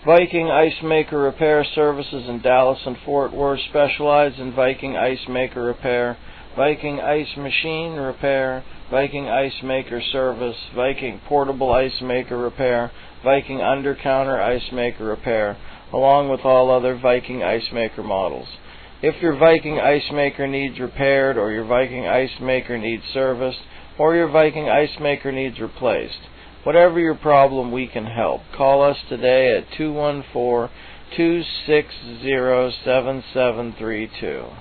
Viking Ice Maker Repair Services in Dallas and Fort Worth specialize in Viking Ice Maker Repair, Viking Ice Machine Repair, Viking Ice Maker Service, Viking Portable Ice Maker Repair, Viking Under-Counter Ice Maker Repair, along with all other Viking Ice Maker models. If your Viking Ice Maker needs repaired, or your Viking Ice Maker needs serviced, or your Viking Ice Maker needs replaced, whatever your problem, we can help. Call us today at 214-260-7732.